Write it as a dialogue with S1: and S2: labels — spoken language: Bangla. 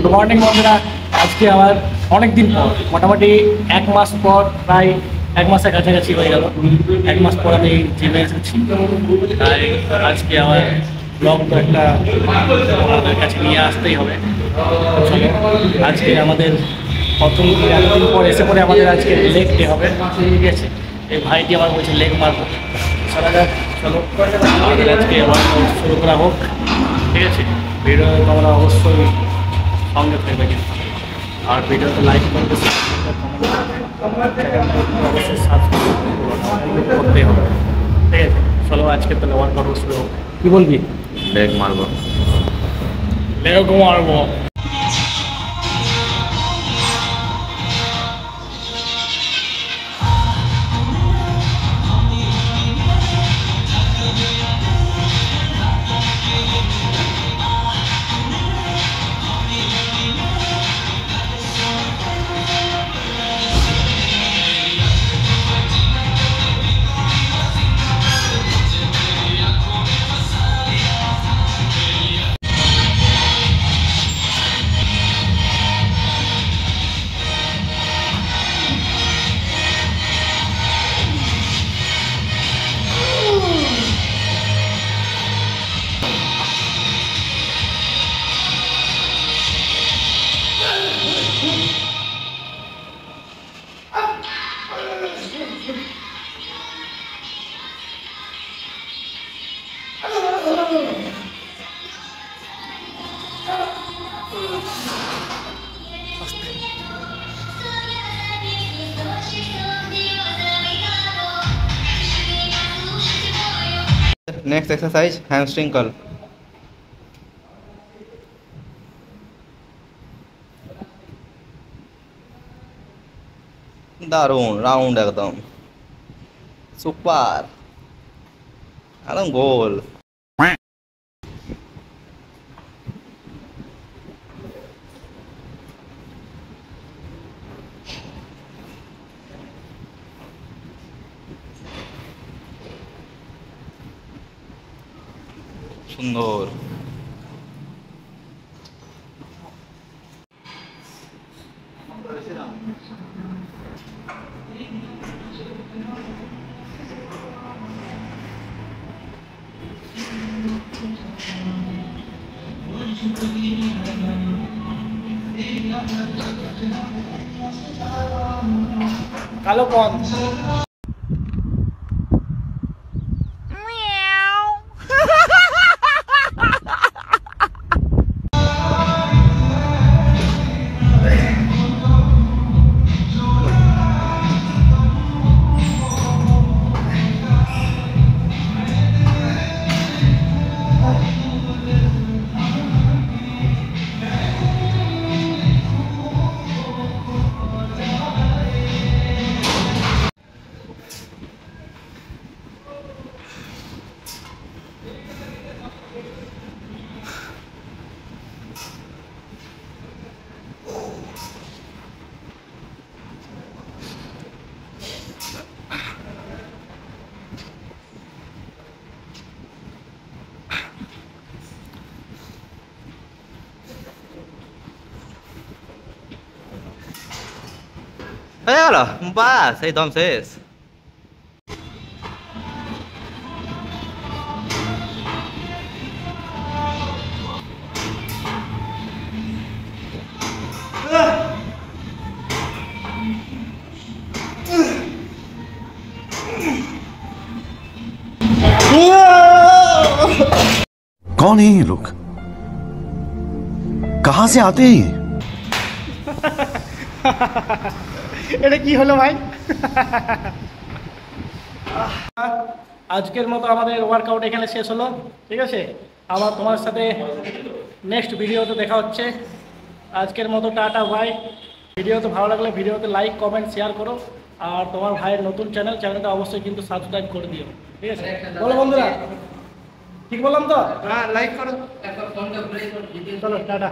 S1: গুড মর্নিং বন্ধুরা। আজকে আমার অনেক দিন পর, মোটামুটি 1 মাস পর, প্রায় 1 মাসের কাছাকাছি হয়ে গেল, 1 মাস পর আমি জিমে এসেছি। তাই আজকে আমার ব্লগ তো একটা আপনাদের কাছে নিয়ে আসতেই হবে। আজকে আমাদের প্রথম এতদিন পর এসে পরে আমাদের আজকে লেগ ডে হবে, ঠিক আছে। এই ভাইটি আমার বলছে লেগ মারবো, চলা যাক, চলো আমাদের আজকে ওয়ার্কআউট শুরু করা হোক, ঠিক আছে। ভিডিও তোমরা অবশ্যই সঙ্গে থাকবে কিন্তু, আর ভিডিওতে লাইক করবে, অবশ্যই সাবস্ক্রাইব করতেই হবে, ঠিক আছে। চলো আজকে তাহলে ওয়ার্কআউট শুরু হোক। কী বলবি?
S2: লেগ মারবো।
S1: লেগ মারবো।
S2: Next exercise, hamstring curl. দারুণ রাউন্ড, একদম সুপার, একদম গোল। সুন্দর।
S1: কালো পন
S2: হয়ে গেল, বাস এই দম শেষ।
S3: कौन है ये लोग? कहां से आते हैं?
S1: এটা কি হলো ভাই? আজকের মতো আমাদের ওয়ার্কআউট এখানে শেষ হলো, ঠিক আছে। আবার তোমার সাথে নেক্সট ভিডিওতে দেখা হচ্ছে। আজকের মতো টাটা ভাই। ভিডিওতে ভালো লাগলে ভিডিওতে লাইক কমেন্ট শেয়ার করো, আর তোমার ভাইয়ের নতুন চ্যানেলটা অবশ্যই কিন্তু সাবস্ক্রাইব করে দিও, ঠিক আছে। বলো বন্ধুরা, ঠিক বললাম তো? হ্যাঁ, লাইক করো, চলো টাটা।